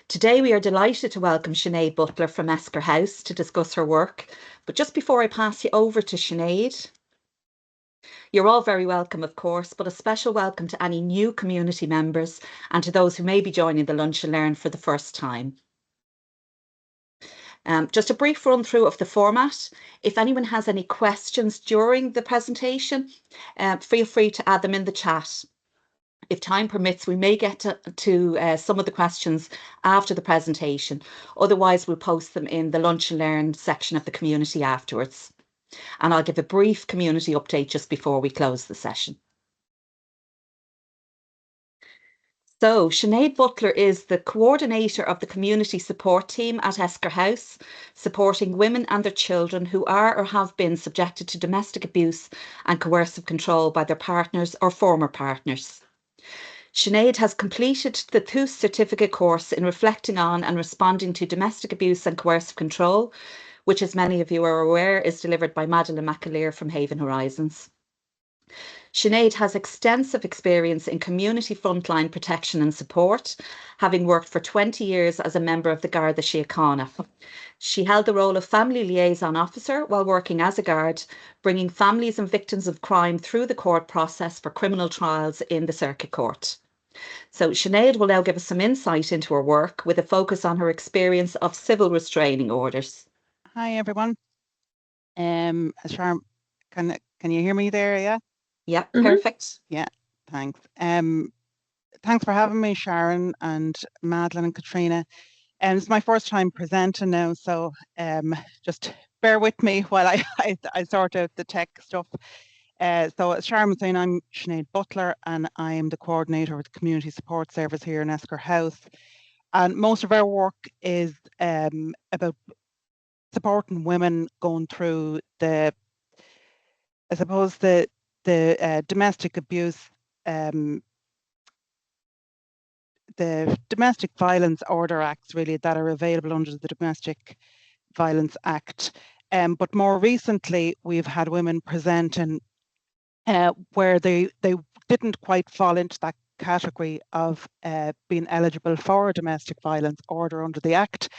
Today we are delighted to welcome Sinead Butler from Esker House to discuss her work. But just before I pass you over to Sinead, you're all very welcome, of course, but a special welcome to any new community members and to those who may be joining the Lunch and Learn for the first time. Just a brief run through of the format. If anyone has any questions during the presentation, feel free to add them in the chat. If time permits, we may get to some of the questions after the presentation. Otherwise, we'll post them in the Lunch and Learn section of the community afterwards. And I'll give a brief community update just before we close the session. So, Sinead Butler is the coordinator of the community support team at Esker House, supporting women and their children who are or have been subjected to domestic abuse and coercive control by their partners or former partners. Sinead has completed the THUS certificate course in reflecting on and responding to domestic abuse and coercive control, which, as many of you are aware, is delivered by Madeleine McAleer from Haven Horizons. Sinead has extensive experience in community frontline protection and support, having worked for 20 years as a member of the Garda Síochána. She held the role of family liaison officer while working as a guard, bringing families and victims of crime through the court process for criminal trials in the circuit court. So Sinead will now give us some insight into her work with a focus on her experience of civil restraining orders. Hi everyone. Sharon, can you hear me there? Yeah. Yeah, perfect. Yeah, thanks. Thanks for having me, Sharon and Madeleine and Katrina. It's my first time presenting now, so just bear with me while I sort out the tech stuff. So as Sharon was saying, I'm Sinead Butler and I am the coordinator of the community support service here in Esker House. And most of our work is about supporting women going through the domestic abuse, the Domestic Violence Order Acts really that are available under the Domestic Violence Act. But more recently, we've had women presenting where they didn't quite fall into that category of being eligible for a domestic violence order under the Act.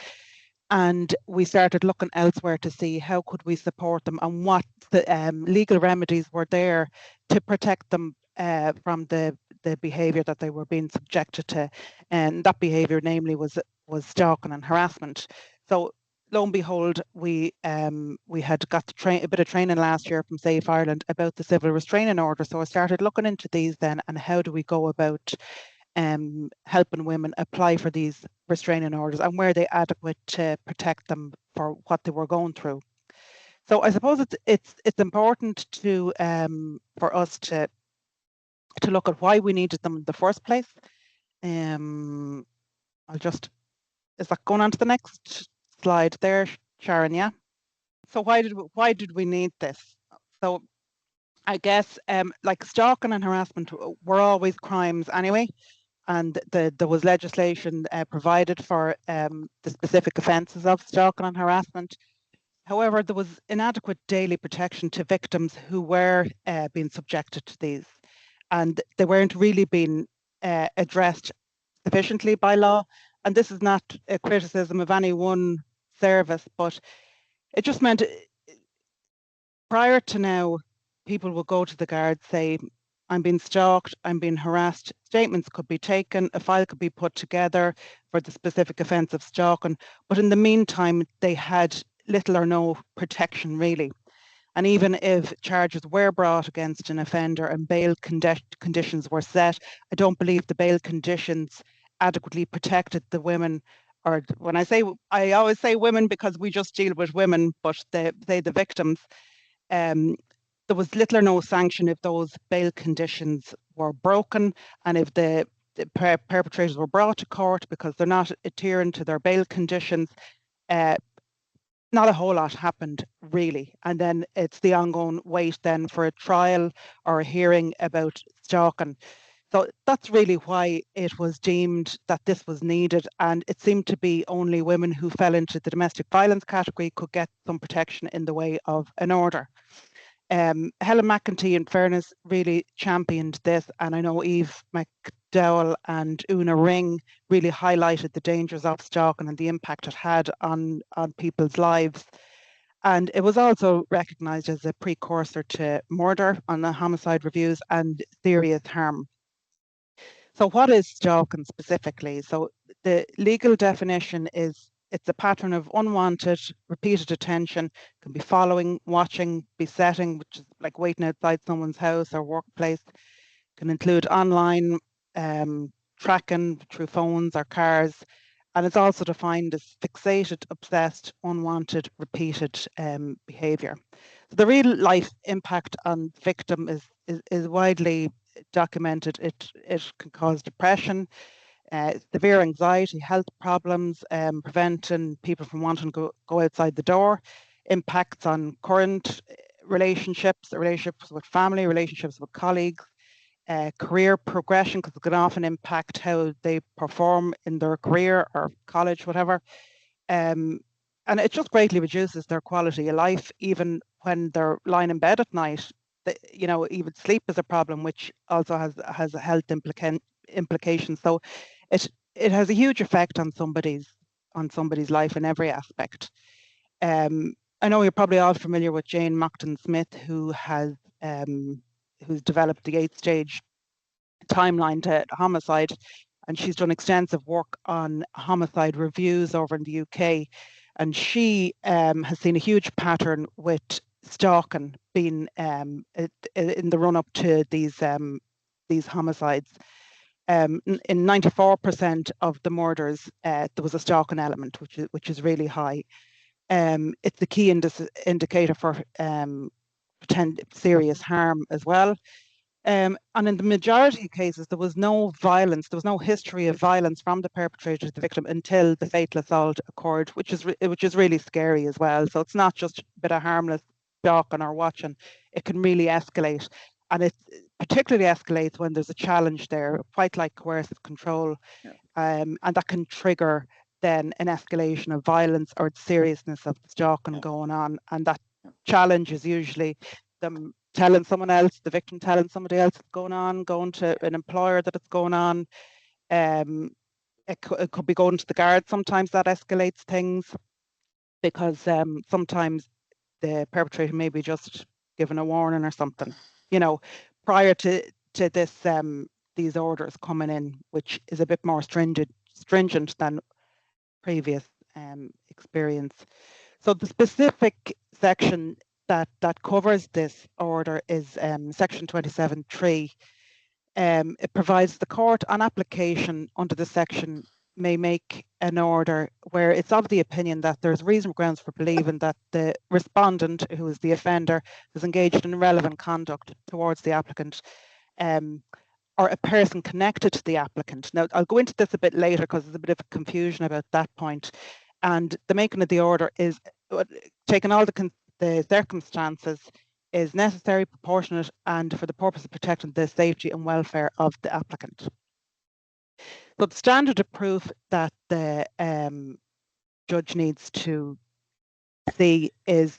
And we started looking elsewhere to see how could we support them and what the legal remedies were there to protect them from the behaviour that they were being subjected to. And that behaviour, namely, was stalking and harassment. So lo and behold, we had got a bit of training last year from Safe Ireland about the Civil Restraining Order. So I started looking into these then and how do we go about helping women apply for these restraining orders and were they adequate to protect them for what they were going through. So I suppose it's important to for us to look at why we needed them in the first place. Is that going on to the next slide there, Sharon? Yeah. So why did we need this? So I guess like stalking and harassment were always crimes anyway. And there was legislation provided for the specific offences of stalking and harassment. However, there was inadequate daily protection to victims who were being subjected to these, and they weren't really being addressed sufficiently by law. And this is not a criticism of any one service, but it just meant prior to now, people would go to the guard, say, I'm being stalked, I'm being harassed. Statements could be taken, a file could be put together for the specific offence of stalking. But in the meantime, they had little or no protection really. And even if charges were brought against an offender and bail conditions were set, I don't believe the bail conditions adequately protected the women. Or when I always say women because we just deal with women, but the victims. There was little or no sanction if those bail conditions were broken and if the perpetrators were brought to court because they're not adhering to their bail conditions. Not a whole lot happened really. And then it's the ongoing wait then for a trial or a hearing about stalking. So that's really why it was deemed that this was needed. And it seemed to be only women who fell into the domestic violence category could get some protection in the way of an order. Helen McEntee, in fairness, really championed this, and I know Eve Dowell and Una Ring really highlighted the dangers of stalking and the impact it had on people's lives. And it was also recognised as a precursor to murder on the homicide reviews and serious harm. So what is stalking specifically? So the legal definition is it's a pattern of unwanted, repeated attention, can be following, watching, besetting, which is like waiting outside someone's house or workplace, can include online tracking through phones or cars, and it's also defined as fixated, obsessed, unwanted, repeated behaviour. So the real life impact on the victim is widely documented. It can cause depression, severe anxiety, health problems, preventing people from wanting to go outside the door, impacts on current relationships with family, relationships with colleagues, career progression, because it can often impact how they perform in their career or college, whatever. And it just greatly reduces their quality of life, even when they're lying in bed at night. Even sleep is a problem, which also has a health implications. So it has a huge effect on somebody's life in every aspect. I know you're probably all familiar with Jane Monckton Smith, who's developed the 8-stage timeline to homicide, and she's done extensive work on homicide reviews over in the UK, and she has seen a huge pattern with stalking being in the run up to these homicides. In 94% of the murders, there was a stalking element, which is really high. It's a key indicator for serious harm as well. And in the majority of cases, there was no violence, there was no history of violence from the perpetrator to the victim until the fatal assault occurred, which is really scary as well. So it's not just a bit of harmless stalking or watching; it can really escalate, and it particularly escalates when there's a challenge there, quite like coercive control, and that can trigger then an escalation of violence or the seriousness of the stalking going on, and that challenge is usually them telling someone else, the victim telling somebody else it's going on, going to an employer that it's going on. It could be going to the guard. Sometimes that escalates things because sometimes the perpetrator may be just given a warning or something, prior to this these orders coming in, which is a bit more stringent than previous experience. So the specific section that covers this order is section 27.3. It provides the court on application under the section may make an order where it's of the opinion that there's reasonable grounds for believing that the respondent, who is the offender, has engaged in irrelevant conduct towards the applicant, or a person connected to the applicant. Now, I'll go into this a bit later because there's a bit of confusion about that point. And the making of the order is taking all the circumstances is necessary, proportionate, and for the purpose of protecting the safety and welfare of the applicant. So the standard of proof that the judge needs to see is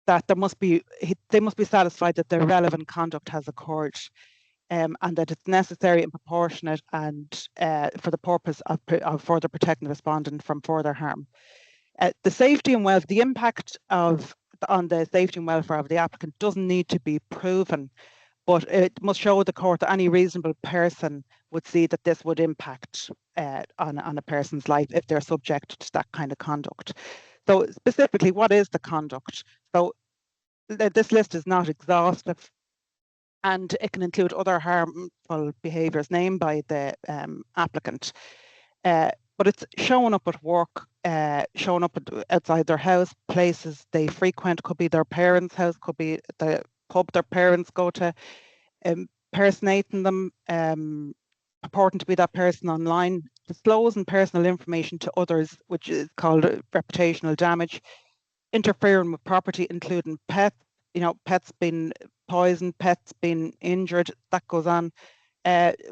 that they must be satisfied that the relevant conduct has occurred, and that it's necessary and proportionate and for the purpose of further protecting the respondent from further harm. The safety and the impact on the safety and welfare of the applicant doesn't need to be proven, but it must show the court that any reasonable person would see that this would impact on a person's life if they're subject to that kind of conduct. So specifically, what is the conduct? So this list is not exhaustive, and it can include other harmful behaviours named by the applicant. But it's showing up at work, showing up outside their house, places they frequent, could be their parents' house, could be the pub their parents go to, impersonating them, purporting to be that person online, disclosing personal information to others, which is called reputational damage, interfering with property, including pets, pets being poisoned, pets being injured, that goes on.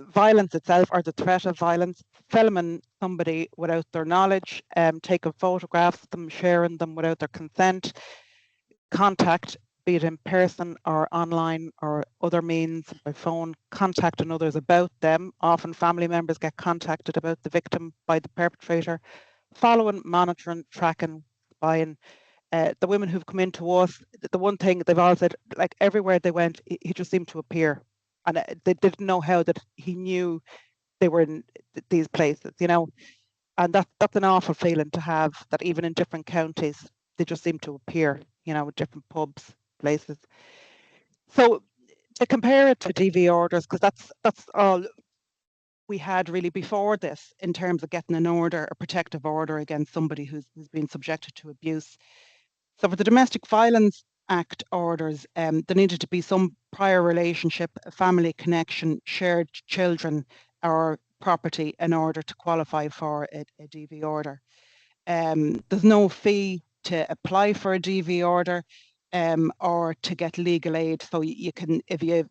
Violence itself or the threat of violence, filming somebody without their knowledge, taking photographs of them, sharing them without their consent, contact, be it in person or online or other means, by phone, contacting others about them. Often family members get contacted about the victim by the perpetrator. Following, monitoring, tracking, spying. The women who've come into us, the one thing they've all said, like everywhere they went, he just seemed to appear. And they didn't know how that he knew they were in these places, you know. And that's an awful feeling to have, that even in different counties, they just seem to appear, you know, different pubs, places. So to compare it to DV orders, because that's all we had really before this in terms of getting an order, a protective order against somebody who's been subjected to abuse. So for the Domestic Violence Act orders, there needed to be some prior relationship, a family connection, shared children or property in order to qualify for a DV order. There's no fee to apply for a DV order or to get legal aid. So you can, if you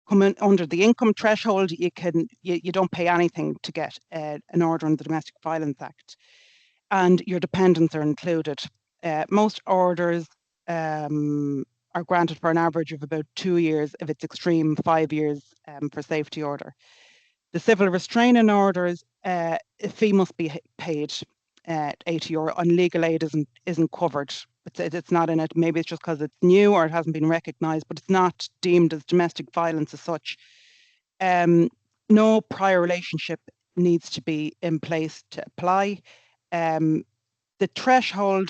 come in under the income threshold, you don't pay anything to get an order on the Domestic Violence Act, and your dependents are included. Most orders are granted for an average of about 2 years. If it's extreme, 5 years for safety order. The Civil Restraining Orders, a fee must be paid, €80, and legal aid isn't covered. It's not in it. Maybe it's just because it's new or it hasn't been recognised, but it's not deemed as domestic violence as such. No prior relationship needs to be in place to apply. The threshold,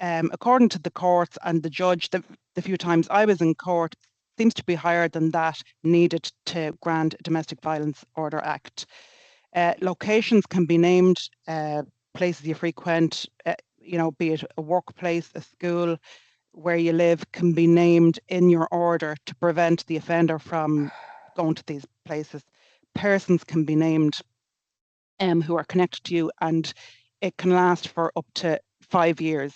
according to the courts and the judge, the few times I was in court, seems to be higher than that needed to grant a Domestic Violence Order Act. Locations can be named, places you frequent, you know, be it a workplace, a school, where you live, can be named in your order to prevent the offender from going to these places. Persons can be named who are connected to you, and it can last for up to 5 years.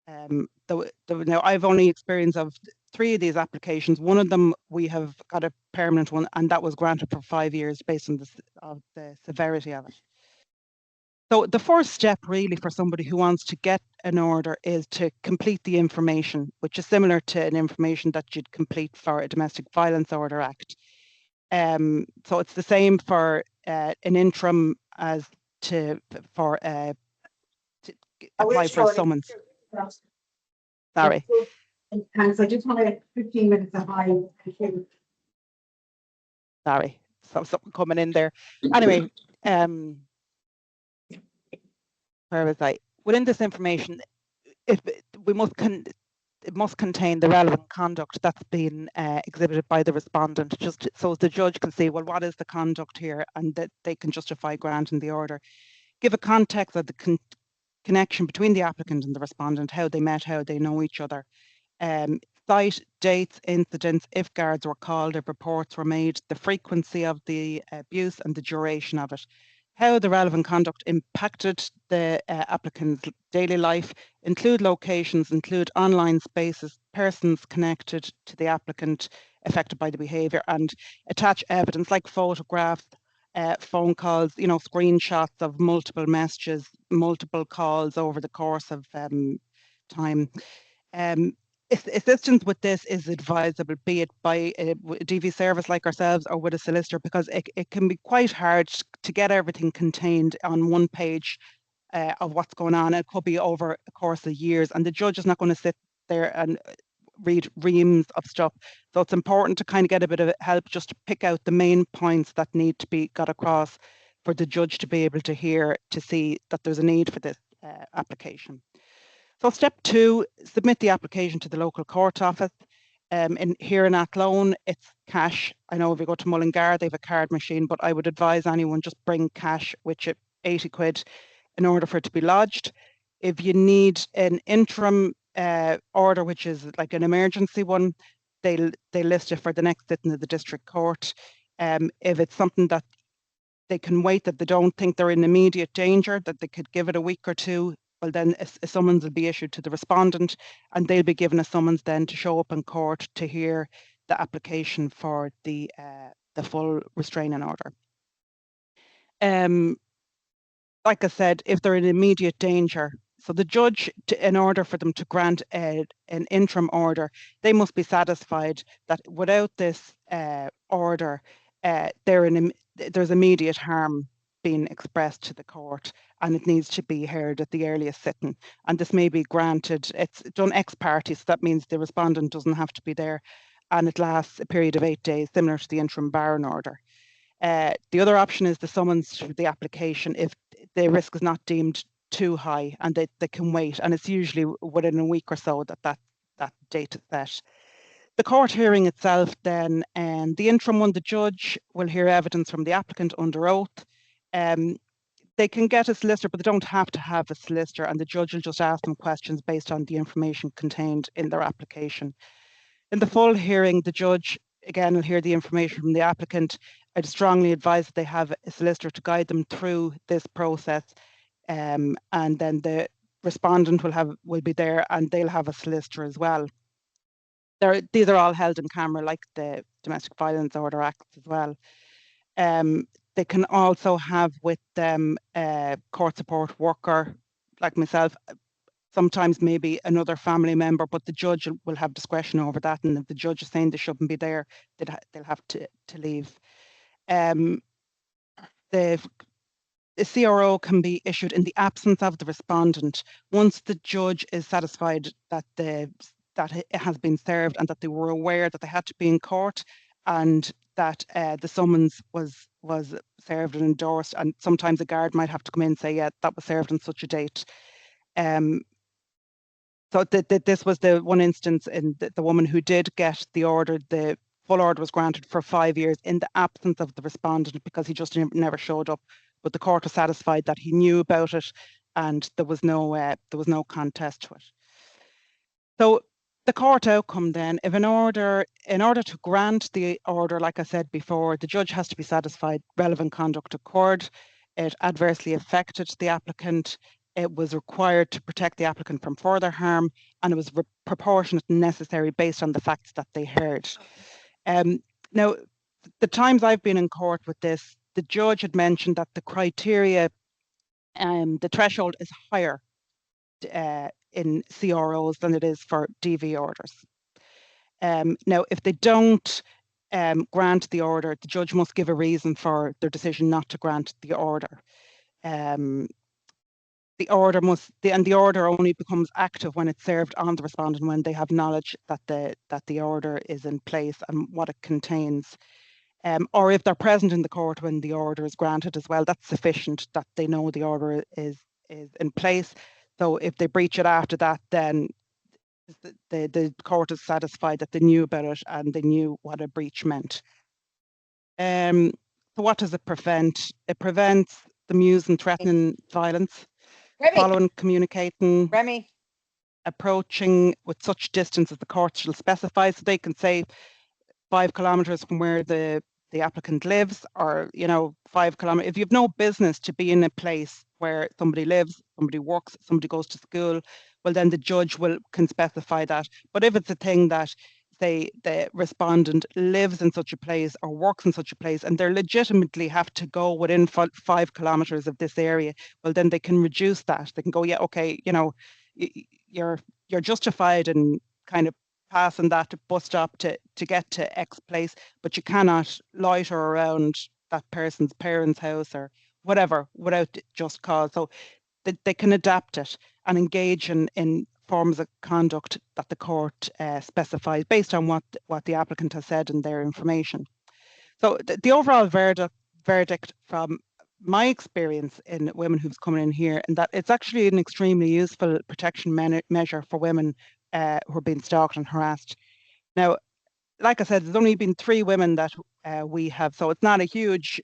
Now, I've only experience of 3 of these applications. One of them, we have got a permanent one, and that was granted for 5 years based on the severity of it. So the first step really for somebody who wants to get an order is to complete the information, which is similar to an information that you'd complete for a Domestic Violence Order Act. So it's the same for an interim as for to apply for a summons. Sorry. Thanks. I just want to get 15 minutes of high. Sorry, so something coming in there. Anyway, where was I? Within this information, it must contain the relevant conduct that's been exhibited by the respondent, just so the judge can see, well, what is the conduct here, and that they can justify granting the order. Give a context of the connection between the applicant and the respondent, how they met, how they know each other. Cite dates, incidents, if guards were called, if reports were made, the frequency of the abuse and the duration of it, how the relevant conduct impacted the applicant's daily life, include locations, include online spaces, persons connected to the applicant affected by the behaviour, and attach evidence like photographs, phone calls, you know, screenshots of multiple messages, multiple calls over the course of time. Assistance with this is advisable, be it by a DV service like ourselves or with a solicitor, because it can be quite hard to get everything contained on one page of what's going on. It could be over a course of years, and the judge is not going to sit there and read reams of stuff. So it's important to kind of get a bit of help just to pick out the main points that need to be got across for the judge to be able to hear, to see that there's a need for this application. So step 2, submit the application to the local court office. Here in Athlone, it's cash. I know if you go to Mullingar, they have a card machine, but I would advise anyone just bring cash, which is 80 quid, in order for it to be lodged. If you need an interim order, which is like an emergency one, they list it for the next sitting of the district court. If it's something that they can wait, that they don't think they're in immediate danger, that they could give it a week or 2, well, then a summons will be issued to the respondent, and they'll be given a summons then to show up in court to hear the application for the full restraining order. Like I said, if they're in immediate danger, So the judge, in order for them to grant an interim order, they must be satisfied that without this order, there's immediate harm being expressed to the court, and it needs to be heard at the earliest sitting. And this may be granted, it's done ex parte, so that means the respondent doesn't have to be there, and it lasts a period of 8 days, similar to the interim Barron order. The other option is the summons to the application if the risk is not deemed too high, and they can wait, and it's usually within a week or so that date is set. The court hearing itself then, and the interim one, the judge will hear evidence from the applicant under oath. They can get a solicitor, but they don't have to have a solicitor, and the judge will just ask them questions based on the information contained in their application. In the full hearing, the judge, again, will hear the information from the applicant. I'd strongly advise that they have a solicitor to guide them through this process, and then the respondent will be there, and they'll have a solicitor as well. These are all held in camera, like the Domestic Violence Order Act as well. They can also have with them a court support worker, like myself, sometimes maybe another family member, but the judge will have discretion over that. And if the judge is saying they shouldn't be there, they'll have to leave. The CRO can be issued in the absence of the respondent once the judge is satisfied that it has been served and that they were aware that they had to be in court, and that the summons was served and endorsed. And sometimes a guard might have to come in and say, yeah, that was served on such a date. So this was the one instance in the woman who did get the order. The full order was granted for 5 years in the absence of the respondent because he just never showed up. But the court was satisfied that he knew about it, and there was no contest to it. So the court outcome then, if in order to grant the order, like I said before, the judge has to be satisfied relevant conduct occurred, it adversely affected the applicant, it was required to protect the applicant from further harm, and it was proportionate and necessary based on the facts that they heard. Now, the times I've been in court with this, the judge had mentioned that the criteria, the threshold is higher in CROs than it is for DV orders. Now, if they don't grant the order, the judge must give a reason for their decision not to grant the order. The order only becomes active when it's served on the respondent, when they have knowledge that the order is in place and what it contains. Or if they're present in the court when the order is granted as well, that's sufficient that they know the order is in place. So if they breach it after that, then the court is satisfied that they knew about it and they knew what a breach meant. So what does it prevent? It prevents the use and threatening violence, following, communicating, approaching with such distance as the court shall specify. So they can say 5 kilometres from where the applicant lives, or 5 kilometres. If you have no business to be in a place where somebody lives, somebody works, somebody goes to school, well then the judge can specify that. But if it's a thing that, say, the respondent lives in such a place or works in such a place and they legitimately have to go within 5 kilometres of this area, well then they can reduce that. They can go, yeah, okay, you're justified in kind of passing that bus stop to get to X place, but you cannot loiter around that person's parents' house or whatever without just cause. So they can adapt it and engage in forms of conduct that the court specifies based on what the applicant has said in their information. So the overall verdict from my experience in women who've come in here, and that it's actually an extremely useful protection measure for women who are being stalked and harassed. Now, like I said, there's only been 3 women that we have, so it's not a huge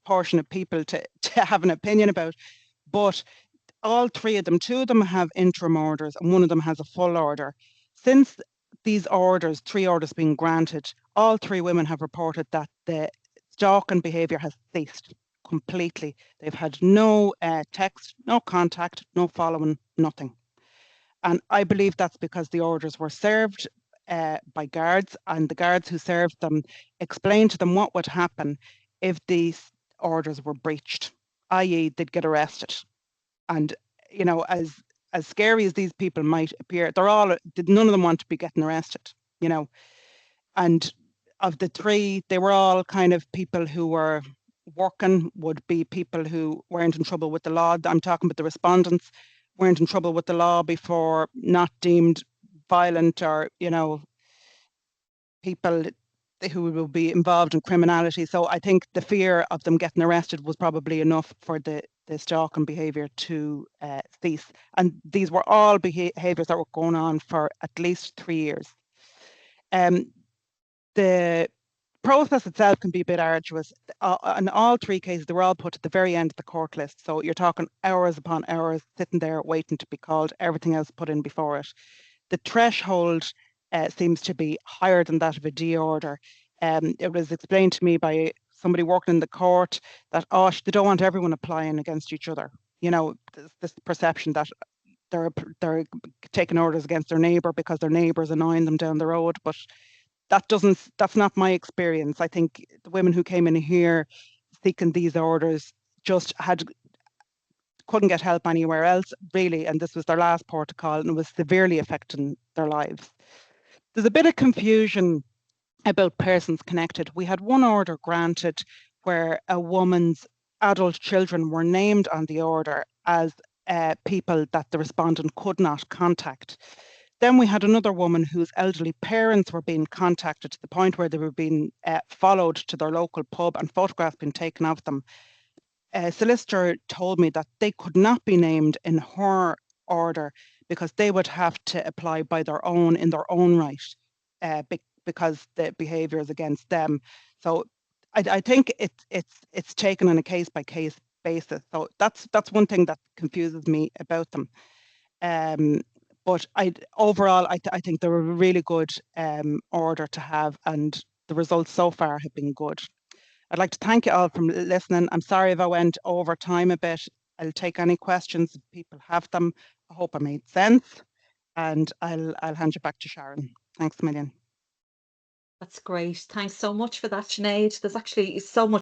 portion of people to have an opinion about, but all 3 of them, 2 of them have interim orders and 1 of them has a full order. Since these orders, 3 orders being granted, all 3 women have reported that the stalking behaviour has ceased completely. They've had no text, no contact, no following, nothing. And I believe that's because the orders were served by guards, and the guards who served them explained to them what would happen if these orders were breached, i.e. they'd get arrested. And you know, as scary as these people might appear, none of them want to be getting arrested, you know. And of the three, they were all kind of people who were working, would be people who weren't in trouble with the law. I'm talking about the respondents, weren't in trouble with the law before, not deemed violent, or, you know, people who will be involved in criminality. So I think the fear of them getting arrested was probably enough for the stalking behaviour to cease. And these were all behaviours that were going on for at least 3 years. The process itself can be a bit arduous. In all three cases, they were all put at the very end of the court list. So you're talking hours upon hours sitting there waiting to be called, everything else put in before it. The threshold seems to be higher than that of a D order. It was explained to me by somebody working in the court that, they don't want everyone applying against each other. You know, this perception that they're taking orders against their neighbour because their neighbour's annoying them down the road. But that's not my experience. I think the women who came in here seeking these orders just couldn't get help anywhere else, really, and this was their last port of call, and it was severely affecting their lives. There's a bit of confusion about persons connected. We had one order granted where a woman's adult children were named on the order as people that the respondent could not contact. Then we had another woman whose elderly parents were being contacted to the point where they were being followed to their local pub and photographs being taken of them. A solicitor told me that they could not be named in her order because they would have to apply by in their own right, because the behaviour is against them. So I think it's taken on a case by case basis. So that's one thing that confuses me about them. But overall, I think they're a really good order to have, and the results so far have been good. I'd like to thank you all for listening. I'm sorry if I went over time a bit. I'll take any questions if people have them. I hope I made sense, and I'll hand you back to Sharon. Thanks a million. That's great. Thanks so much for that, Sinead. There's actually so much